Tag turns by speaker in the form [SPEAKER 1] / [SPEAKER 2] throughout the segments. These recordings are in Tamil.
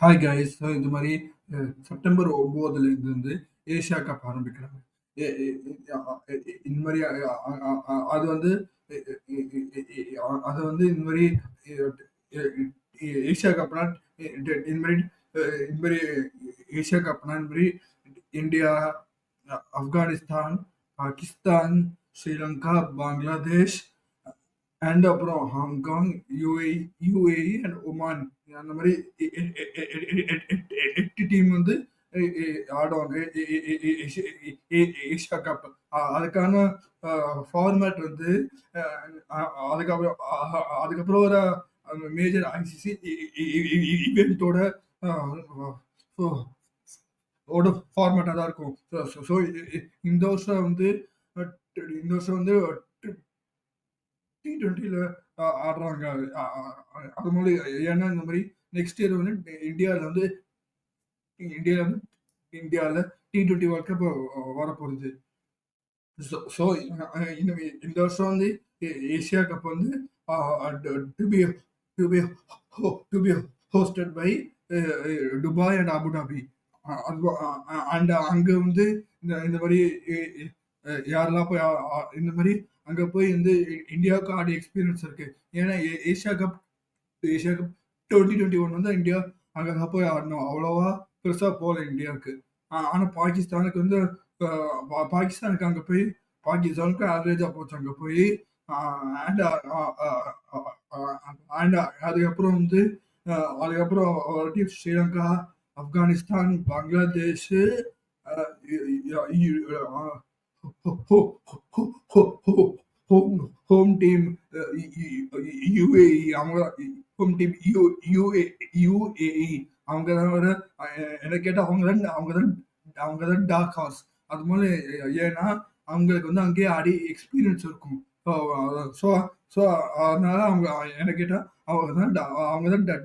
[SPEAKER 1] Hi guys. இந்த மாரி செப்டம்பர் 9ல இருந்து ஏசியா கப் ஆரம்பிக்கிறாங்க. எ எ அ அ இந்த மாரி அது வந்து எ எ எ எ அது வந்து இந்த மாரி எ எ ஏசியா கப்னா இந்த மாரி இந்த மாரி ஏசியா கப்னா இந்த மாரி இந்தியா, ஆப்கானிஸ்தான், பாகிஸ்தான், ஸ்ரீலங்கா, பங்களாதேஷ் அண்ட் அப்புறம் ஹாங்காங், யுஏஇ அண்ட் ஒமான் அந்த மாரி எ எ எ எ எ எ எட் 8 டீம் வந்து எ எ ஆடுவாங்க. எ எ எ எ ஏஷி எ ஏசியா கப். அதுக்கான அ ஃபார்மேட் வந்து அ அ அதுக்கப்புறம் அதுக்கப்புறம் வர மேஜர் ஐசிசி இவென்ட்டோட அ ஃபோ ஓட ஃபார்மேட்டா தான் இருக்கும். ஸோ ஸோ ஸோ இந்த வருஷம் வந்து அ இந்த வருஷம் வந்து T20ல ஆடுறாங்க. அ அ அது மாரி ஏன்னா இந்த மாரி நெக்ஸ்ட் இயர் வந்து இந்தியால வந்து இந்தியால வந்து இந்தியால T20 வேர்ல்ட் கப் வரப்போகுது. ஸோ இந்த இந்த வருஷம் வந்து ஏசியா கப் வந்து uh to to be to be to be hosted by Dubai and அபுதாபி. அது அண்ட் அங்க வந்து இந்த மாரி யாரெல்லாம் போய் இந்த மாரி அங்க போய் வந்து இந்தியாவுக்கு ஆடிய எக்ஸ்பீரியன்ஸ் இருக்கு. ஏன்னா ஏசியா கப் 2021 வந்து இந்தியா அங்க தான் போய் ஆடணும். அவ்வளவா பெருசா போல இந்தியாவுக்கு. ஆனா பாகிஸ்தானுக்கு வந்து பாகிஸ்தானுக்கு அங்க போய் பாகிஸ்தானுக்கு ஆவரேஜா போச்சு அங்க போய். அ and a a a a and அதுக்கப்புறம் வந்து அ அதுக்கப்புறம் ஒரு டீம் ஸ்ரீலங்கா, ஆப்கானிஸ்தான், பங்களாதேஷ், அ இ அ ஹோ ஹோ ஹோ ஹோ ஹோ ஹோம் ஹோம் டீம் யுஏஇ அவங்க ஹோம் டீம் யுஏஇ அவங்க தான் ஒரு என்ன கேட்டா அவங்க தான் டார்க் ஹார்ஸ். அது மாரி ஏன்னா, அவங்களுக்கு வந்து அங்கேயே ஆடி எக்ஸ்பீரியன்ஸ் இருக்கும். ஸோ ஸோ ஸோ அதனால அவங்க என்ன கேட்டா அவங்க தான்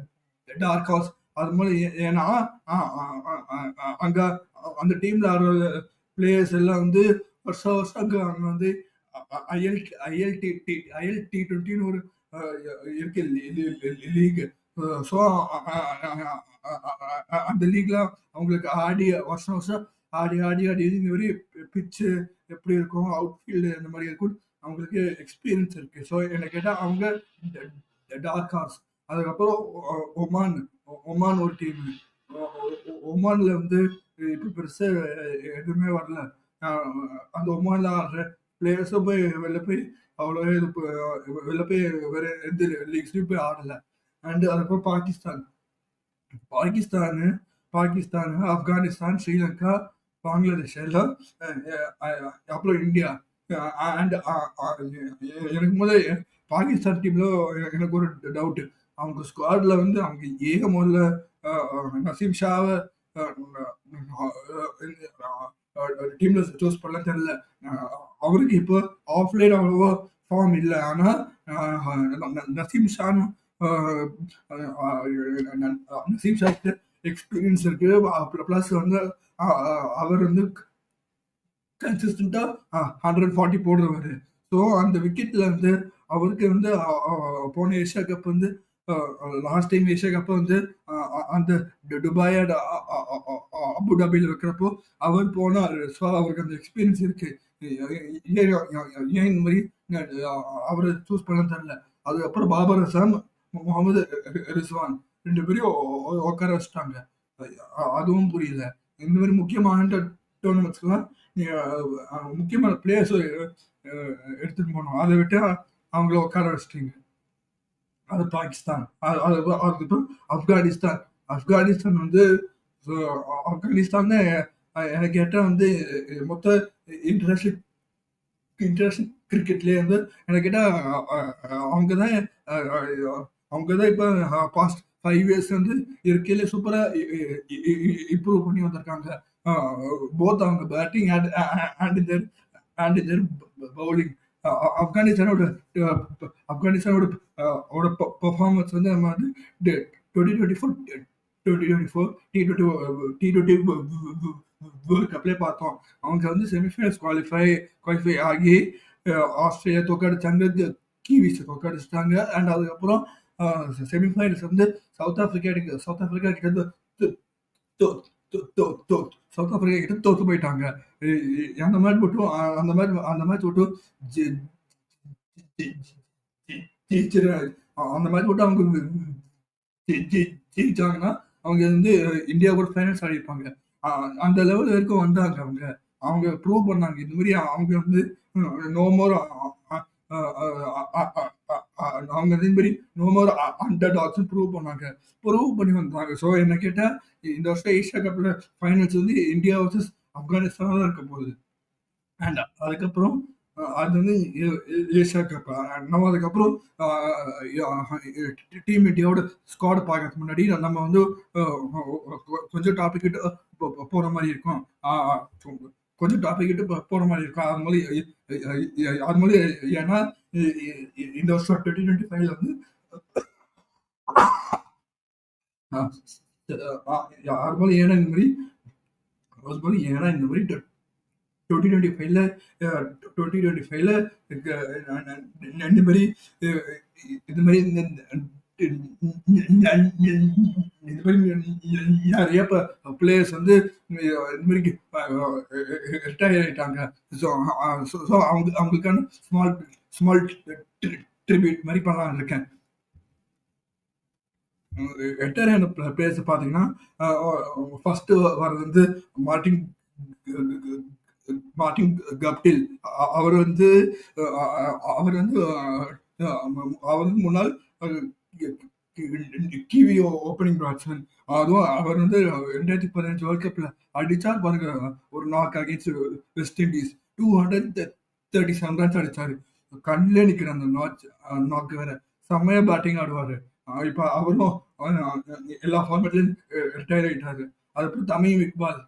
[SPEAKER 1] டார்க் ஹார்ஸ். அது மாரி ஏன்னா, அ அ அ அ அ அங்க அந்த டீம்ல ஆடுற பிளேயர்ஸ் எல்லாம் வந்து வருஷம் வருஷம் அங்க வந்து ஐஎல் ஐஎல்டிடி ஐஎல்டி20ன்னு ஒரு அ இருக்கு லீக். ஸோ அந்த லீக்ல அவங்களுக்கு ஆடி வருஷம் வருஷம் ஆடி இந்த மாரி பிட்ச் எப்படி இருக்கும், அவுட்ஃபீல்டு இந்த மாரி இருக்கும். அவங்களுக்கு எக்ஸ்பீரியன்ஸ் இருக்கு. ஸோ என்ன கேட்டா அவங்க டார்க் ஹார்ஸ். அதுக்கப்புறம் ஒமான் ஒமான் ஒரு டீம். ஒமான்ல வந்து இப்ப பெருசா எதுவுமே வரல. அ அந்த ஒமான்ல ஆடுற பிளேயர்ஸும் போய் வெளில போய் அவ்வளோ இது வெளில போய் வேற எந்த லீக்ஸ்லயும் போய் ஆடல. அண்ட் அதுக்கப்புறம் பாகிஸ்தான். பாகிஸ்தானு பாகிஸ்தானு, ஆப்கானிஸ்தான், ஸ்ரீலங்கா, பங்களாதேஷ் எல்லாம் அ அ அப்புறம் இந்தியா. அண்ட் எனக்கு முதல்ல பாகிஸ்தான் டீம்ல எனக்கு ஒரு டவுட்டு. அவங்க ஸ்குவாட்ல வந்து அவங்க முதல்ல நசீம் ஷாவ அ அ டீம்ல சூஸ் பண்ணலாம் தெரியல. அ அவருக்கு இப்போ ஆஃப்லைன் அவ்வளவா ஃபார்ம் இல்ல. ஆனா நசீம் ஷான்னு அ அ நசீம் ஷாக்கு எக்ஸ்பீரியன்ஸ் இருக்கு. பிளஸ் வந்து அ அ அவர் வந்து கன்சிஸ்டன்ட்டா 140 போடுறவரு. ஸோ அந்த விக்கெட்ல வந்து அவருக்கு வந்து போன ஏசியா கப் வந்து லாஸ்ட் டைம் ஏசியா கப் வந்து அ அ அந்த துபாய் அண்ட் அ அ அ அ அபுதாபில வைக்கிறப்போ அவர் போனாரு. ஸோ அவருக்கு அந்த எக்ஸ்பீரியன்ஸ் இருக்கு. ஏன் இந்த மாரி அ அவர சூஸ் பண்ணலன்னு தெரியல. அதுக்கப்புறம் பாபர் அசாம், முகமது ரிஸ்வான் 2 பேரையும் உட்கார வச்சுட்டாங்க. அதுவும் புரியல. இந்த மாரி முக்கியமான டோர்னமெண்ட்ஸ்லாம் நீங்க முக்கியமான பிளேயர்ஸ எடுத்துட்டு போணும். அத விட்டா அவங்கள உட்கார வச்சுட்டீங்க. அது பாகிஸ்தான். அதுக்கப்புறம் ஆப்கானிஸ்தான். ஆப்கானிஸ்தான் வந்து சோ ஆப்கானிஸ்தான் என்ன கேட்டா வந்து மொத்த இன்டர்நேஷனல் இன்டர்நேஷனல் கிரிக்கெட்லயே வந்து என்ன கேட்டா அ அ அவங்க தான் அ அ அவங்க தான் இப்ப பாஸ்ட் 5 இயர்ஸ் வந்து இருக்கையில சூப்பரா இம்ப்ரூவ் பண்ணி வந்திருக்காங்க. அ போத் அவங்க பேட்டிங் தேர் தேர் பவுலிங். அ அ ஆப்கானிஸ்தானோட அ ஆப்கானிஸ்தானோட ஓட பெர்ஃபார்மன்ஸ் வந்து நம்ம வந்து 2024 டி20 வேர்ல்ட் கப்லயே பார்த்தோம். அவங்க வந்து செமிஃபைனல்ஸ் குவாலிஃபை ஆகி ஆஸ்திரேலியா தோற்கடிச்சாங்க. கிவீஸ தோற்கடிச்சுட்டாங்க. அண்ட் அதுக்கப்புறம் செமிஃபைனல்ஸ் வந்து சவுத் ஆப்பிரிக்கா கிட்ட இருந்து தோ தோ தோ தோ சவுத் ஆப்பிரிக்கா கிட்ட தோத்து போயிட்டாங்க. அந்த மேட்ச் மட்டும் அந்த மேட்ச் மட்டும் ஜெ ஜெ ஜெ ஜெயிச்சிரு அந்த மேட்ச் மட்டும் அவங்க ஜெயிச்சாங்கன்னா, அவங்க வந்து இந்தியா கூட ஃபைனல்ஸ் ஆடிருப்பாங்க. அ அந்த லெவல் வரைக்கும் வந்தாங்க அவங்க. அவங்க ப்ரூவ் பண்ணாங்க. இந்த மாரி அவங்க வந்து நோ மோர் அ அ அ அ அ அ அ அவங்க அதே மாரி நோ மோர் அண்டர் டாக்ஸ்ன்னு ப்ரூவ் பண்ணாங்க. ப்ரூவ் பண்ணி வந்தாங்க. ஸோ என்ன கேட்டா, இந்த வருஷம் ஏசியா கப்ல ஃபைனல்ஸ் வந்து இந்தியா வர்சஸ் ஆப்கானிஸ்தான் தான் இருக்க போகுது. அண்ட் அதுக்கப்புறம் அது வந்து ஏசியா கப். நம்ம அதுக்கப்புறம் அ டீம் இந்தியாவோட ஸ்குவாட் பார்க்கறதுக்கு முன்னாடி நம்ம வந்து அ கொஞ்சம் டாபிக் கிட்ட போற மாரி இருக்கும். கொஞ்சம் டாபிக் கிட்ட போற மாரி இருக்கும். அது மாரி ஏன்னா இந்த வருஷம் 2025ல வந்து அ அது போல ஏன்னா இந்த மாரி 2025ல அ 2025ல இந்த மாரி இது மாரி இது மாரி நெறைய பிளேயர்ஸ் வந்து இது மாரி ரிட்டயர் ஆயிட்டாங்க. ஸோ அவங்களுக்கான ஸ்மால் ஸ்மால் ட்ரிபியூட் மாரி பண்ணலாம்னு இருக்கேன். ரிட்டயர் ஆன பிளேயர்ஸ் பார்த்தீங்கன்னா, ஃபர்ஸ்ட் வர்றது வந்து மார்டின் மார்டின் கப்டில். அவர் வந்து அவர் வந்து அவர் வந்து முன்னாள் கிவி ஓப்பனிங் பேட்ஸ்மேன். அதுவும் அவர் வந்து 2015 வேர்ல்ட் கப்ல அடிச்சார் பாருங்க. ஒரு knock against west Indies 237 runs அடிச்சாரு. கண்ணிலே நிக்கிற அந்த நாக் வேற. செம்மையா பேட்டிங் ஆடுவாரு. இப்ப அவரும் எல்லா ஃபார்மேட்லயும் ரிட்டயர் ஆயிட்டாரு. அதுக்கப்புறம் தமீம் இக்பால்.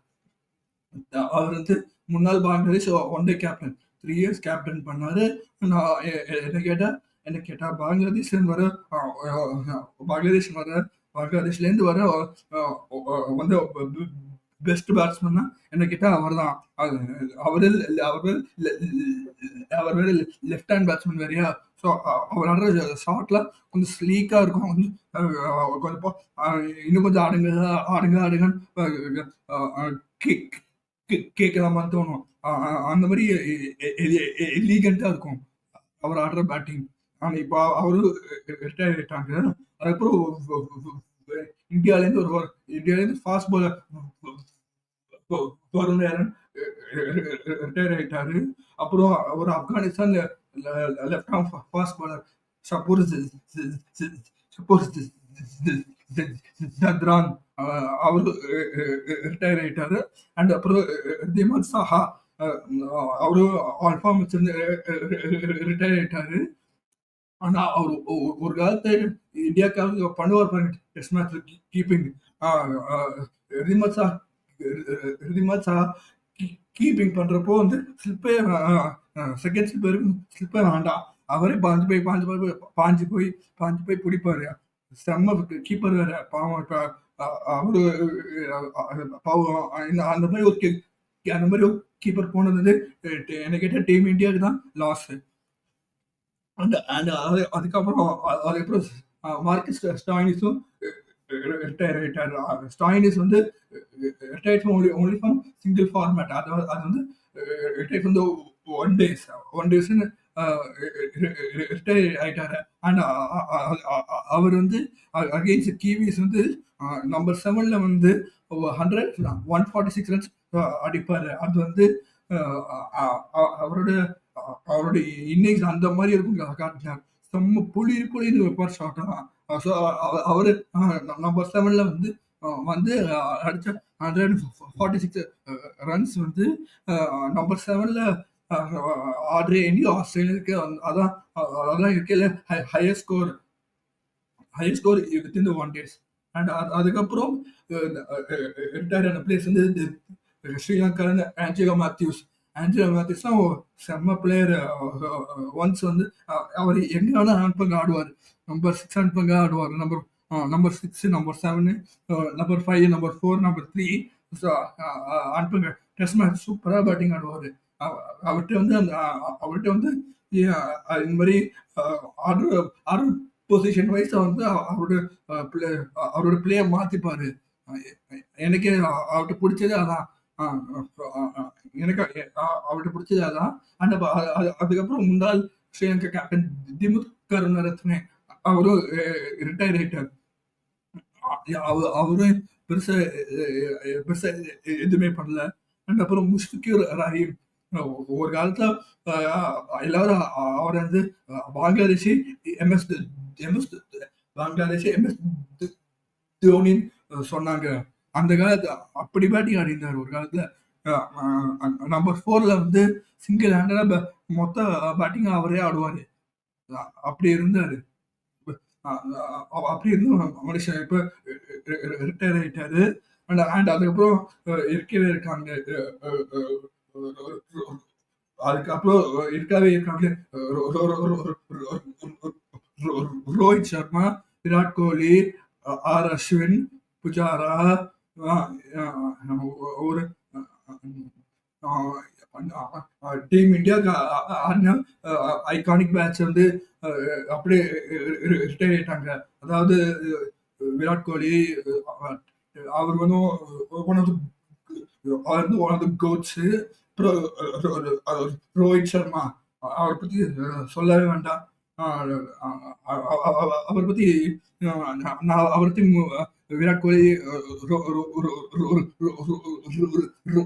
[SPEAKER 1] அவர் வந்து முன்னாள் Bangladesh one day captain. 3 years captain பண்ணாரு. நான் என்ன கேட்டா என்ன கேட்டா பங்களாதேஷ்லேருந்து வர அ அ பங்களாதேஷ் வர பங்களாதேஷ்லேருந்து வர வந்து பெஸ்ட் பேட்ஸ்மேன்னா என்ன கேட்டா அவர்தான். அது அவரு அவரு அவர் வேற லெஃப்ட் ஹேண்ட் பேட்ஸ்மேன் வேறயா. ஸோ அவர் ஆடுற ஷாட்லாம் கொஞ்சம் ஸ்லீக்கா இருக்கும். கொஞ்சம் கொஞ்சம் இன்னும் கொஞ்சம் ஆடுங்க ஆடுங்க ஆடுங்கன்னு கிக் கேட்கலாமான்னு தோணும். அந்த மாரி எலிகன்ட்டா இருக்கும். அவர் ஆடுற பேட்டிங். ஆனா இப்ப அவரும் ரிட்டயர் ஆயிட்டாங்க. அதுக்கப்புறம் இந்தியாலேருந்து வருவார். இந்தியாலேருந்து fast bowler Varun Aaron retire ஆயிட்டாரு. அப்புறம் ஒரு Afghanistan left arm fast bowler suppose suppose Zadran அவரு ரிட்டயர் ஆயிட்டாரு. அண்ட் அப்புறம் திமான் சாஹா அவரு ஆல்ஃபா வச்சிருந்து ரிட்டயர் ஆயிட்டாரு. ஆனா அவரு ஒரு காலத்துல இந்தியாக்காக பண்ணுவார் பாருங்க டெஸ்ட் மேட்ச்ல கீப்பிங். ரிமத் சா ரிமத் சா கீப்பிங் பண்றப்போ வந்து ஸ்லிப்பே செகண்ட் ஸ்லிப்பே வேண்டாம். அவரே பாஞ்சு போய் பிடிப்பாரு. செம்ம கீப்பர் வேற பாவம். இப்ப அவரு பாவம் அந்த மாதிரி அந்த மாதிரி ஒரு கீப்பர் போனது வந்து என்ன கேட்டா டீம் இந்தியாவுக்கு தான் லாஸ். அந்த அந்த அதுக்கப்புறம் அதுக்கப்புறம் மார்க்கஸ் ஸ்டாயினிஸும் ரிட்டயர் ஆயிட்டாரு. ஸ்டாயினிஸ் வந்து retire from only from single format. அது வந்து retire from the one days one டேஸ்ன்னு ரிட்டயர் ஆயிட்டாரு. அண்ட் அவர் வந்து அகெயின்ஸ்ட் கிவிஸ் வந்து நம்பர் 7ல வந்து 146 ரன்ஸ் அடிப்பாரு. அது வந்து அவரோட அவரோட இன்னிங்ஸ் அந்த மாதிரி இருக்கும் காட்டினார். செம்ம புளின்னு வைப்பார் ஷாட்லாம். ஸோ அவரு நம்பர் 7ல வந்து வந்து அடிச்ச 146 ரன்ஸ் வந்து நம்பர் 7ல ஆடுற எனி ஆஸ்திரேலியாவுக்கு அதான் அதான் இருக்கையில highest score within the one days. And அதுக்கப்புறம் ரிட்டையர் ஆன பிளேஸ் வந்து ஸ்ரீலங்கால ஆஞ்சலோ மேத்யூஸ்லாம் செம்ம பிளேயர். ஒன்ஸ் வந்து அவர் எங்க வேணா அனுப்பங்க ஆடுவார். நம்பர் 6 அனுப்பங்க ஆடுவார். Number 6 number 7 number 5 number 4 number 3 அனுப்புங்க. டெஸ்ட் மேட்ச் சூப்பரா பேட்டிங் ஆடுவார். அவர்கிட்ட வந்து அவர்கிட்ட வந்து இந்த மாதிரி ஆடுற ஆடுற பொசிஷன் வைஸ் வந்து அவரோட பிளே அவரோட பிளேயை மாத்திப்பாரு. எனக்கே அவர்கிட்ட பிடிச்சது அதான். ஆ அ அ எனக்கு அவர்ட்ட பிடிச்சது அதான். அண்ட் அதுக்கப்புறம் முன்னாள் ஸ்ரீலங்கா கேப்டன் திமுத் கருணரத்னே அவரும் ரிட்டயர் ஆயிட்டாரு. அவரும் பெருசா பெருசா எதுவுமே பண்ணல. அண்ட் அப்புறம் முஷ்ஃபிகுர் ரஹீம் ஒரு காலத்துல எல்லாரும் அவர வந்து Bangladeshi MS MS Bangladeshi MS தோனின்னு சொன்னாங்க. அந்த காலத்துல அப்படி பேட்டிங் ஆடிருந்தாரு ஒரு காலத்துல. நம்பர் 4ல வந்து சிங்கிள் ஹேண்டடா மொத்த பேட்டிங் அவரே ஆடுவாரு. அப்படி இருந்தாரு. அ அப்படி இருந்தும் மனுஷன் இப்ப ரிட்டயர் ஆயிட்டாரு. அண்ட் அதுக்கப்புறம் இருக்கவே இருக்காங்க. அ அ அ அதுக்கப்புறம் இருக்கவே இருக்காங்க. ரொ ரொ ரொ ரொ ரொ ரொ ரோஹித் சர்மா, விராட் கோலி, ஆர் அஸ்வின், புஜாரா, அ அ ஒரு அ டீம் இந்தியாக்கு ஆடின ஐகானிக் மேட்ச் வந்து அ அப்படியே ரிட்டயர் ஆயிட்டாங்க. அதாவது விராட் கோலி அவர் வந்து one of one of the goats. அப்புறம் ரோஹித் சர்மா அவர பத்தி சொல்லவே வேண்டாம். அவர பத்தி நான் அவர பத்தி விராட் கோலி, ரோ ரோ ரோ ரோ ரோ ரோ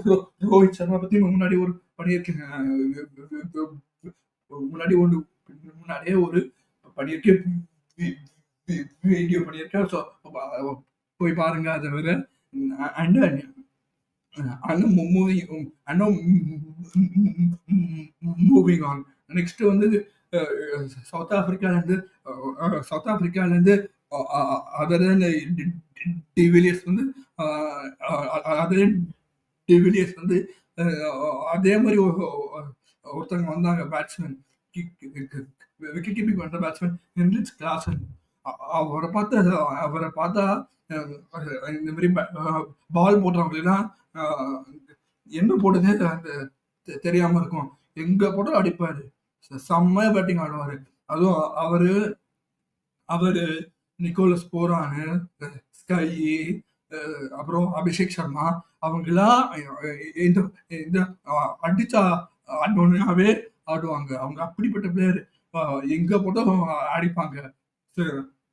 [SPEAKER 1] ரோ ரோஹித் சர்மா பத்தி முன்னாடி ஒரு பண்ணியிருக்கேன். முன்னாடி ஒண்ணு முன்னாடியே ஒரு பண்ணியிருக்கேன். வி- வீடியோ பண்ணியிருக்கேன். ஸோ போய் பாருங்க அதை வேற. And and moving and moving on. Next வந்து சவுத் ஆப்பிரிக்காலேருந்து சவுத் ஆப்பிரிக்காலேருந்து அதர் டிவிலியர்ஸ் வந்து அதர் டிவிலியர்ஸ் வந்து அதே மாதிரி ஒருத்தவங்க வந்தாங்க பேட்ஸ்மேன், விக்கெட் கீப்பிங் பண்ற பேட்ஸ்மேன் ஹென்ரிச் கிளாசன். அவரை பார்த்தா இந்த மாதிரி பால் போடுறவங்களெல்லாம் என்ன போடுது அந்த தெரியாம இருக்கும். எங்க போட்டாலும் அடிப்பாரு. செம்மையா பேட்டிங் ஆடுவாரு. அதுவும் அவரு அவரு நிக்கோலஸ் போரானு, ஸ்கை, அப்புறம் அபிஷேக் சர்மா அவங்கெல்லாம் இந்த இந்த அடிச்சா ஆடணும்னாவே ஆடுவாங்க. அவங்க அப்படிப்பட்ட பிளேயர். எங்க போட்டாலும் அடிப்பாங்க.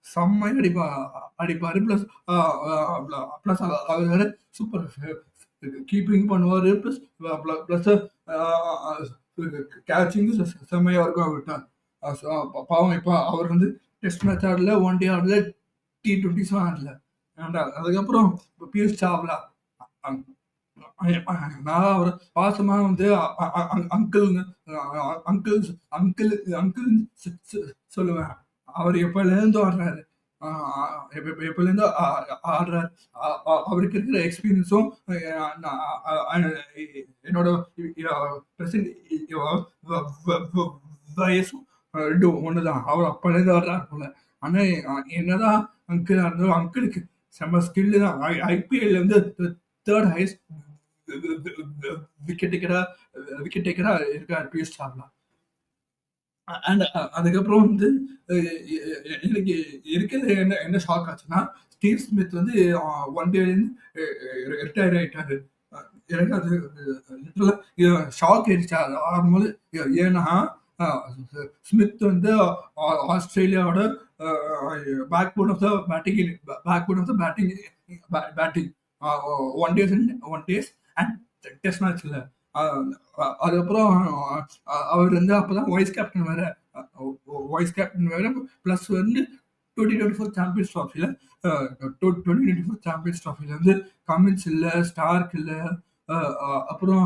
[SPEAKER 1] செம்மையா அடிப்பாரு. பிளஸ் பிளஸ் அவர் வேற சூப்பர் கீப்பிங் பண்ணுவாரு. பிளஸ் பிளஸ் கேட்சிங் செம்மையா இருக்கும் அவர்கிட்ட. பாவம் இப்ப அவர் வந்து டெஸ்ட் மேட்ச் ஆடல, ஒன் டே ஆடல, T20s ஆடல. அதுக்கப்புறம் பியூஷ் சாவ்லா நான் அவரை பாசமா வந்து அங்கிள் அங்கிள் அங்கிள் அங்கிள் சொல்லுவேன். அவர் எப்பலேருந்து ஆடுறாரு. எப்பலேருந்து ஆடுறாரு. அவருக்கு இருக்கிற எக்ஸ்பீரியன்ஸும் என்னோட பிரசன்ட் வயசும் ரெண்டும் ஒண்ணுதான். அவர் அப்பலேருந்து ஆடுறாரு போல. ஆனா என்னதான் அங்கிள் இருந்தாலும் அங்கிளுக்கு செம்ம ஸ்கில்லு தான். ஐபிஎல்ல வந்து தேர்ட் ஹையஸ்ட் விக்கெட் டேக்கரா விக்கெட் டேக்கரா இருக்காரு பியூஷ் சாவ்லா. அண்ட் அதுக்கப்புறம் வந்து எனக்கு இருக்கிறது என்ன என்ன ஷாக் ஆச்சுன்னா, ஸ்டீவ் ஸ்மித் வந்து ஒன் டேலேருந்து ரிட்டையர் ஆயிட்டாரு. எனக்கு அது லிட்டரலா ஷாக் ஆயிடுச்சு ஆகும்போது. ஏன்னா ஸ்மித் வந்து ஆஸ்திரேலியாவோட backbone of the batting backbone of the batting batting one days and test மேட்ச்ல. அதுக்கப்புறம் அவர் வந்து அப்பதான் வைஸ் கேப்டன் வேற. பிளஸ் வந்து 2024 சாம்பியன்ஸ் ட்ராஃபில 2024 சாம்பியன்ஸ் ட்ராஃபில வந்து கமின்ஸ் இல்ல, ஸ்டார்க் இல்ல, அப்புறம்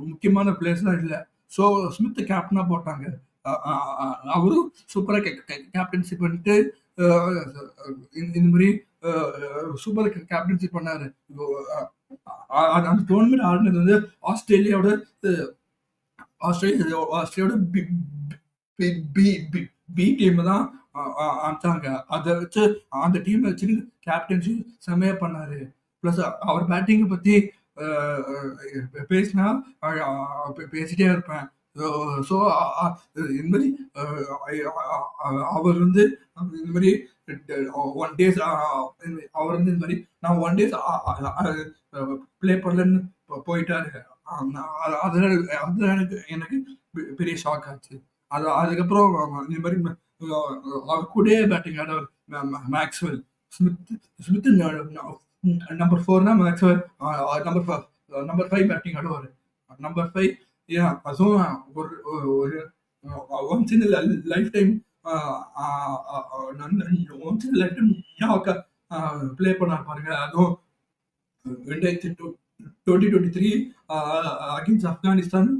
[SPEAKER 1] முக்கியமான பிளேயர்ஸ்லாம் இல்ல. ஸோ ஸ்மித் கேப்டனா போட்டாங்க. அவரும் சூப்பரா கேப்டன்சி பண்ணிட்டு இந்த மாதிரி சூப்பர் கேப்டன்சி பண்ணாரு. அந்த டோர்னமெண்ட் ஆடினது வந்து ஆஸ்திரேலியாவோட ஆஸ்திரேலியாவோட பி டீம் தான் அனுப்பிச்சாங்க. அதை வச்சு அந்த டீமை வச்சு கேப்டன்சி செம்மையா பண்ணாரு. பிளஸ் அவர் பேட்டிங்கை பத்தி பேசினா பேசிட்டே இருப்பேன். ஸோ இந்த மாதிரி அவர் வந்து இந்த மாதிரி ஒன் டேஸ் அவர் வந்து இந்த மாதிரி நான் ஒன் டேஸ் ப்ளே பண்ணலன்னு போயிட்டாரு. அதனால அதுதான் எனக்கு எனக்கு பெரிய ஷாக் ஆச்சு. அதுக்கப்புறம் இந்த மாதிரி அவர் கூடயே பேட்டிங் ஆடவர் மேக்ஸ்வெல் ஸ்மித் ஸ்மித் நம்பர் 4னா மேக்ஸ்வெல் நம்பர் 5 பேட்டிங் ஆடுவார். நம்பர் 5 ஏன் அதுவும் ஒரு ஒரு once in lifetime once in lifetime play பண்ணார் பாருங்க. அதுவும் 2023 அகேன்ஸ்ட் ஆப்கானிஸ்தான்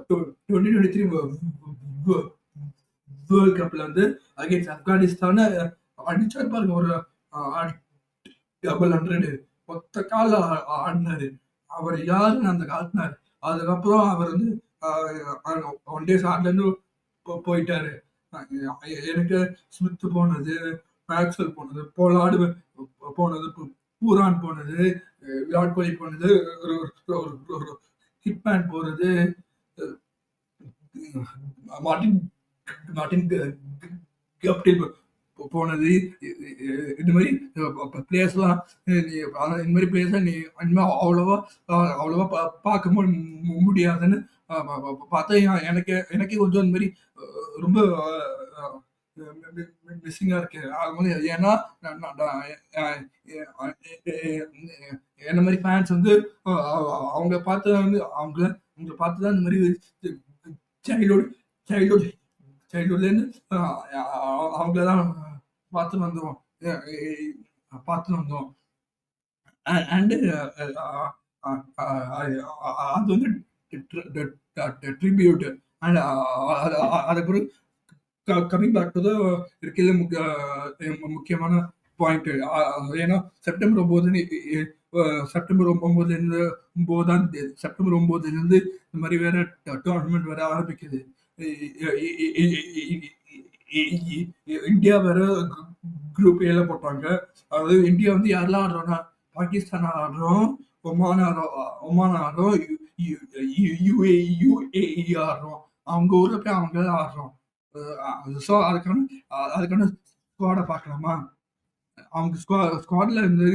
[SPEAKER 1] 2023 வேர்ல்ட் கப்ல வந்து அகேன்ஸ்ட் ஆப்கானிஸ்தான் அடிச்சார் பாருங்க. ஒரு டபுள் 100 ஒத்த கால ஆடினாரு. அவர் யாருன்னு அந்த காட்டினாரு. அதுக்கப்புறம் அவர் வந்து ஒன் டேஸ் ஆடலன்னு போயிட்டாரு. எனக்கு ஸ்மித் போனது, மேக்ஸ்வெல் போனது, போலார்டு போனது, பூரான் போனது, விராட் கோலி போனது, ஒரு ஹிட்மேன் போறது, மார்டின் மார்டின் கப்டில் போனது. இந்த மாதிரி பிளேயர்ஸ்லாம் இந்த மாதிரி பிளேயர்ஸை நீ இனிமேல் அவ்வளோவா பார்க்க முடியாதுன்னு பார்த்தா எனக்கே கொஞ்சம் இந்த மாதிரி ரொம்ப மிஸ்ஸிங்காக இருக்கு. அது மாதிரி ஏன்னா என்ன மாதிரி ஃபேன்ஸ் வந்து அவங்க பார்த்து வந்து அவங்கள பார்த்து தான் இந்த மாதிரி சைல்ட்ஹுட்லேருந்து அவங்கள தான் பார்த்து வந்தோம். அண்டு அது வந்து ட்ரிபியூட். அண்ட் அது பிறகு கமிங் பேக் டு த இருக்கிற முக்கியமான பாயிண்ட். ஏன்னா செப்டம்பர் 9 இந்த மாதிரி வேற டோர்னமெண்ட் வேற ஆரம்பிக்குது. இந்தியா வேற குரூப் ஏல போட்டாங்க. அதாவது இந்தியா வந்து யாரெல்லாம் ஆடுறோம்னா பாகிஸ்தான் ஆடுறோம், ஒமான் ஆடுறோம், யுஏஇ ஆடுறோம். அவங்க ஊர்ல போய் அவங்க ஆடுறோம். ஸோ அதுக்கான ஸ்குவாடை பார்க்கலாமா? அவங்க ஸ்குவாட்ல இருந்து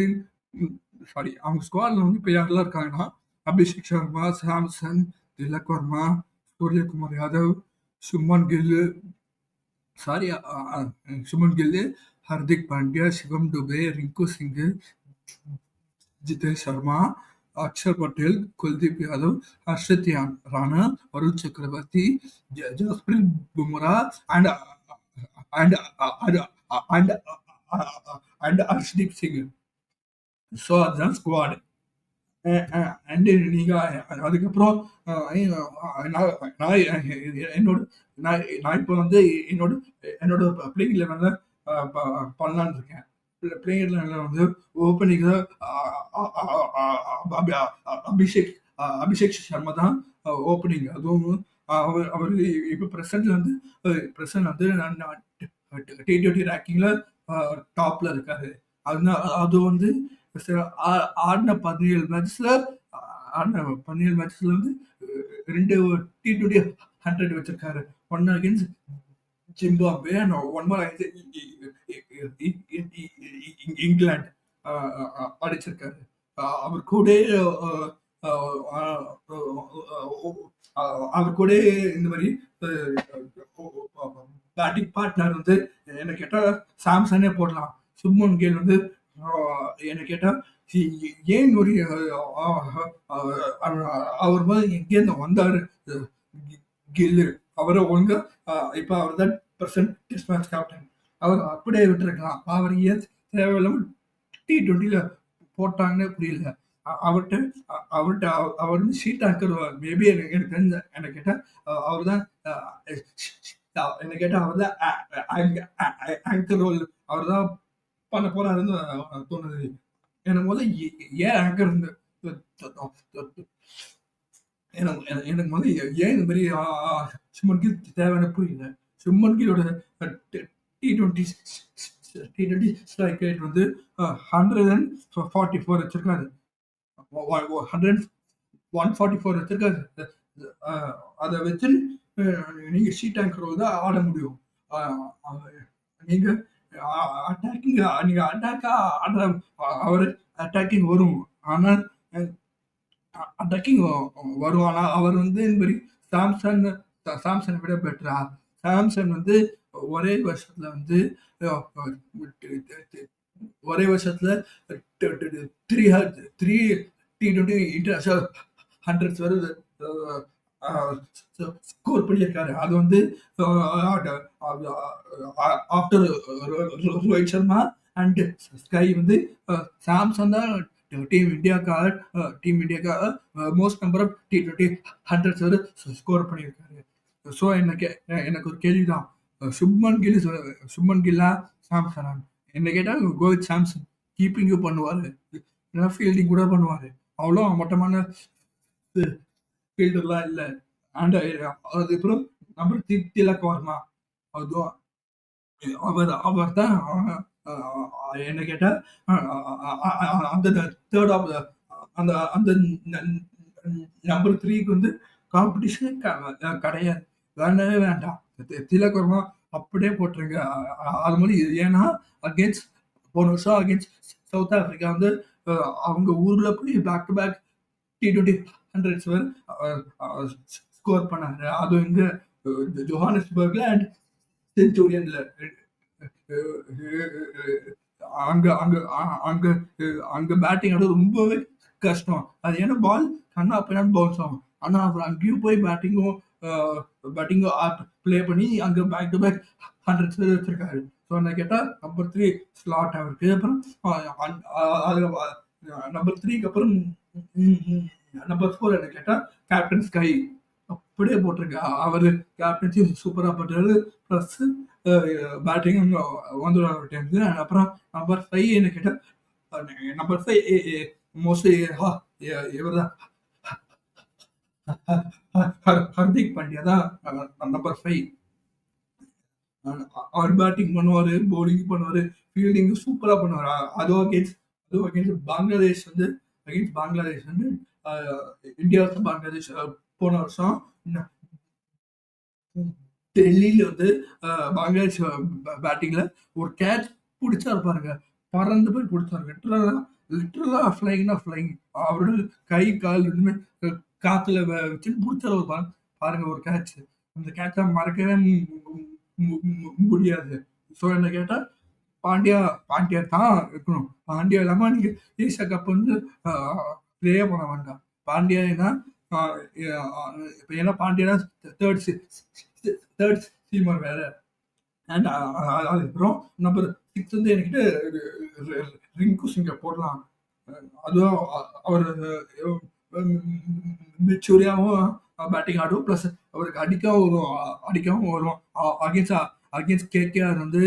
[SPEAKER 1] அவங்க ஸ்குவாட்ல வந்து இப்போ யாரெல்லாம் இருக்காங்கன்னா Abhishek Sharma, Samson, Tilak Varma, Suryakumar Yadav, Shubman Gill, Hardik Pandya, Shivam Dube, Rinku Singh, Jitesh Sharma, Axar Patel, Kuldeep Yadav, Harshit Rana, Varun Chakravarthy, Jasprit Bumrah and Arshdeep Singh. So that's squad. And நீங்க அதுக்கப்புறம் நான் இப்போ வந்து என்னோட பிளேயிங் லெவன்ல பண்ணலான்னு இருக்கேன். பிளேயிங் லெவன்ல வந்து ஓப்பனிங் அபிஷேக் சர்மா தான் ஓப்பனிங். அதுவும் அவர் இப்போ ப்ரெசென்ட் வந்து T20 ரேங்கிங்ல டாப்ல இருக்காரு. அது வந்து ஆடின 17 மேட்ச்ல வந்து 2 T20 100 வச்சிருக்காரு. 1 against Zimbabwe and 1 more England அடிச்சிருக்காரு. அவர் கூட இந்த மாதிரி பேட்டிங் பார்ட்னர் வந்து என்ன கேட்டா சாம்சனே போடலாம். சுப்மன் கில் வந்து என்ன கேட்டா ஏன் ஒரு அவர் எங்கேருந்து வந்தாரு கில்லு, அவரை ஒழுங்கா இப்ப அவர் தான் டெஸ்ட் மேட்ச் கேப்டன். அவர் அப்படியே விட்டுருக்கலாம். அவர் ஏன் தேவையில்லாம T20ல போட்டாங்கன்னு புரியல. அவர்கிட்ட அவர் வந்து ஷீட் ஆங்கர். மேபி எனக்கு தெரிஞ்ச என்ன கேட்டா அவர் தான் என்ன கேட்டா அவர் தான் ஆங்கர் ரோல் அவர் தான் பண்ண போறாருன்னு தோணுது எனக்கு. முதல்ல ஏன் ஆங்கர் இருந்து எனக்கு முதல்ல ஏன் இந்த மாதிரி சுமன் கில் தேவையான புரியல. சுமன் கிலோட T20 ஸ்ட்ரைக் ரேட் வந்து 144 வச்சிருக்காரு. 144 வச்சிருக்காரு. அதை வச்சு நீங்க ஷீட் ஆங்கர் தான் ஆட முடியும். அ அ நீங்க அட்டாக்கிங் நீங்க அட்டாக்கா ஆடுற அவரு அட்டாக்கிங் வரும். ஆனா அ அட்டாக்கிங் வரும். ஆனா அவர் வந்து இந்த மாரி சாம்சன் சாம்சன விட பெட்டரா? சாம்சன் வந்து ஒரே வருஷத்துல வந்து அ அ ஒரே வருஷத்துல ட் ட் ட் 3 T20 இன்டர்நேஷனல் ஹண்ட்ரட்ஸ் வருது ஸ்கோர் பண்ணியிருக்காரு. அது வந்து after Rohit Sharma and SKY வந்து சாம்சன் தான் டீம் இந்தியாக்காக most number of T20 hundreds வந்து ஸ்கோர் பண்ணியிருக்காரு. ஸோ எனக்கு ஒரு கேள்விதான். சுப்மன் கில்லா சாம்சனா? என்ன கேட்டா கோவித் சாம்சன் கீப்பிங்கும் பண்ணுவாரு. இல்லைன்னா ஃபீல்டிங் கூட பண்ணுவாரு. அவ்வளோ மட்டமான ஃபீல்டர்லாம் இல்ல. அண்ட் அதுக்கப்புறம் நம்பர் திலக் வர்மா. அதுவும் அவர் தான் என்ன கேட்டா அந்த தேர்ட் ஆஃப் அந்த அந்த நம்பர் 3க்கு வந்து காம்படிஷன் கிடையாது. வேண்டவே வேண்டாம். திலக் வர்மா அப்படியே போட்டுருங்க. அது மாதிரி ஏன்னா அகேன்ஸ்ட் போன வருஷம் அகேன்ஸ்ட் சவுத் ஆப்பிரிக்கா வந்து அவங்க ஊர்ல போய் back to back T20 hundreds score பண்ணாங்க. அதுவும் இங்க ஜோஹானஸ்பர்க்ல அண்ட் செஞ்சுரியன்ல அங்க அங்க அங்க அங்க பேட்டிங் ஆடுறது ரொம்பவே கஷ்டம். அது ஏன்னா பால் கண்ணா பின்னான்னு பவுன்ஸ் ஆகும். ஆனா அவர் அங்கேயும் போய் பேட்டிங்கும் ப்ளே பண்ணி அங்க பேக் டு பேக் ஹண்ட்ரட்ஸ் வச்சிருக்காரு. ஸோ என்ன கேட்டா நம்பர் 3 ஸ்லாட் அவருக்கு. அப்புறம் அதுல நம்பர் 3க்கு அப்புறம் நம்பர் 4 என்ன கேட்டா கேப்டன் ஸ்கை அப்படியே போட்டிருக்கு. அவரு கேப்டன்சி சூப்பரா பண்றாரு. பிளஸ் பேட்டிங் வந்துடும் ஒரு டைம்க்கு. அப்புறம் நம்பர் 5 என்ன கேட்டா நம்பர் 5 மோஸ்ட்லி இவர் தான் ஹர்திக் பாண்டியா தான் நம்பர் 5. அவர் பேட்டிங் பண்ணுவாரு, பவுலிங் பண்ணுவாரு, ஃபீல்டிங் சூப்பரா பண்ணுவாரு. அதுவும் அகேன்ஸ்ட் பங்களாதேஷ் வந்து இந்தியா பங்களாதேஷ் போன வருஷம் டெல்லியில வந்து பங்களாதேஷ் பேட்டிங்ல ஒரு கேட்ச் பிடிச்சாரு பாருங்க. பறந்து போய் பிடிச்சாரு. லிட்டரலா ஃப்ளைங்னா ஃப்ளைங். அவரோட கை கால் ரெண்டுமே காத்துல வச்சுட்டு பிடிச்சாரு ஒரு பாருங்க ஒரு கேட்ச். அந்த கேட்ச மறக்கவே முடியாது. ஸோ என்ன கேட்டா பாண்டியா தான் இருக்கணும். பாண்டியா இல்லாம நீங்க ஏசியா கப் வந்து ப்ளே பண்ண வேண்டாம். பாண்டியா ஏன்னா ஏன்னா பாண்டியா தேர்ட் சீமர் வேற. அண்ட் அதுக்கப்புறம் நம்பர் 6 வந்து என்கிட்ட ரிங்கு சிங்க போடலாம். அதுவும் அவர் மெச்சூரியாவும் பேட்டிங் ஆடும். பிளஸ் அவருக்கு அடிக்கவும் வரும். அகேன்ஸ்ட் கேகேஆர் வந்து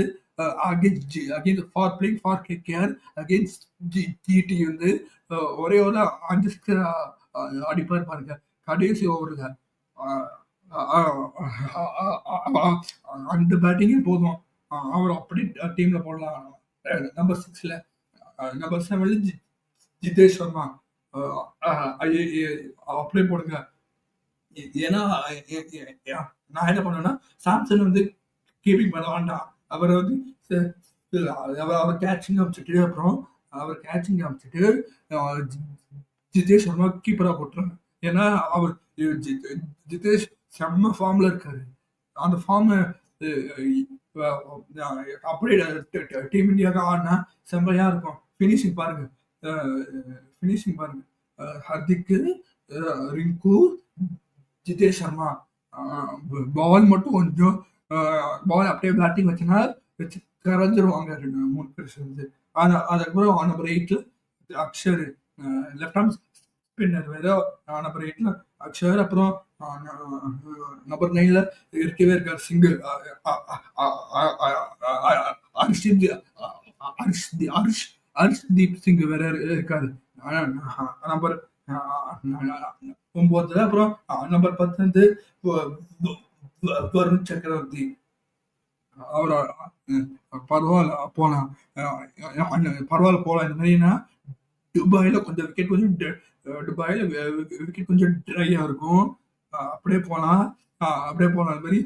[SPEAKER 1] against for playing for KKR against GT வந்து ஒரே ஒரு 5 சிக்ஸர் அடிப்பார் பாருங்க கடைசி ஓவருங்க. அந்த பேட்டிங்கே போதும். அவர் அப்படி டீம்ல போடலாம். நம்பர் 6ல நம்பர் 7ல ஜிதேஷ் சர்மா அப்படியே போடுங்க. ஏன்னா நான் என்ன பண்ணுவேன்னா சாம்சன் வந்து கீப்பிங் பண்ண வேண்டாம். அவரை வந்து அவர் கேட்சிங் அமைச்சிட்டு அப்புறம் அவர் கேட்சிங் அமைச்சிட்டு ஜிதேஷ் சர்மா கீப்பரா போட்டுருங்க. ஏன்னா அவர் ஜிதேஷ் செம்ம ஃபார்ம்ல இருக்காரு. அந்த ஃபார்ம் அப்படியே டீம் இந்தியாவுக்கு ஆடினா செம்மையா இருக்கும். ஃபினிஷிங் பாருங்க. ஹர்திக்கு, ரிங்கு, ஜிதேஷ் சர்மா பால் மட்டும் கொஞ்சம் பால் அப்படியே பேட்டிங் வச்சுன்னா வச்சு கரைஞ்சிருவாங்க 3 பேர் சேர்ந்து. அதுக்கப்புறம் நம்பர் 8ல அக்ஷர் லெஃப்ட் ஆர்ம் ஸ்பின்னர் வேற நம்பர் 8ல அக்ஷர். அப்புறம் நம்பர் 9ல இருக்கவே இருக்கார் சிங்கு ஹர்ஷ்தீப் சிங் வேற இருக்காரு நம்பர் 9. அப்புறம் நம்பர் 10 வந்து வருண் சக்கரவர்த்தி. அவர் பரவாயில்ல போலாம். இந்த மாதிரினா துபாயில விக்கெட் கொஞ்சம் ட்ரையா இருக்கும். அப்படியே போலாம். அது மாதிரி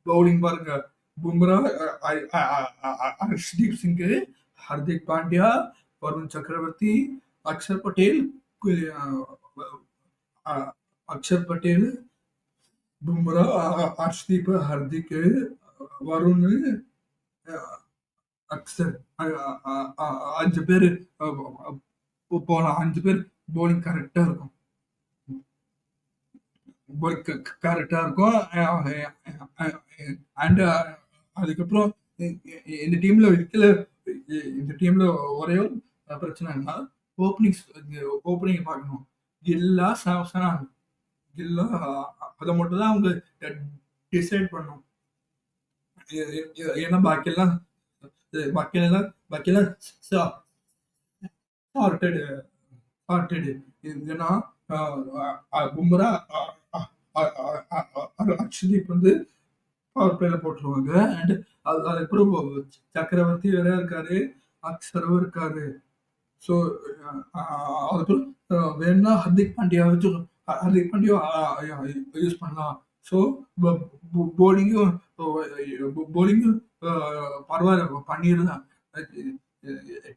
[SPEAKER 1] பவுலிங் பாருங்க. பும்ரா, ஹர்ஷ்தீப் சிங், ஹர்திக் பாண்டியா, வருண் சக்கரவர்த்தி, அக்ஷர் பட்டேல், அக்ஷர் பட்டேல், பும்ரா, ஹர்ஷ்தீப், ஹர்திக், வருண், அக்ஷர், 5 பேரு போலாம். 5 பேர் பவுலிங் கரெக்டா இருக்கும். கரெக்டா இருக்கும். அண்ட் அதுக்கப்புறம் இந்த டீம்ல இந்த டீம்ல ஒரே ஒரு பிரச்சனை என்னன்னா ஓப்பனிங் பார்க்கணும். கில்லா, சாம்சன், கில்லா அதை மட்டும் தான் அவங்க டிசைட் பண்ணும். ஏன்னா பாக்கியெல்லாம் சார்ட்டடு சார்ட்டடு. ஏன்னா பும்ரா, அர்ஷதீப் வந்து பவர் பிளேல போட்டுருவாங்க. அண்ட் அதுக்கப்புறம் சக்கரவர்த்தி வேற இருக்காரு, அக்ஷரும் இருக்காரு. ஸோ அதுக்கப்புறம் வேணா ஹர்திக் பாண்டியா யூஸ் பண்ணலாம். ஸோ போலிங்கும் பரவாயில்ல பண்ணிடலாம்.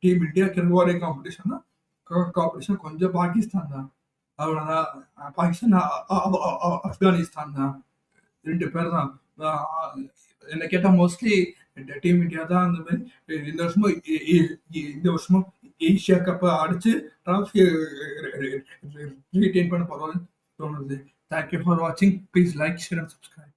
[SPEAKER 1] டீம் இந்தியாவுக்கு இருக்க காம்படிஷன் கொஞ்சம் பாகிஸ்தான் தான். அவ்வளோதான். பாகிஸ்தான், ஆப்கானிஸ்தான் தான். 2 பேர் தான். என்ன கேட்டா மோஸ்ட்லி டீம் இந்தியா தான் அந்த மாதிரி இந்த வருஷமும் ஏசியா கப் அடிச்சு டிராஃபி ரீடைன் பண்ண போறோம்னு தோணுது. தேங்க்யூ ஃபார் வாட்சிங். Please like, share and subscribe.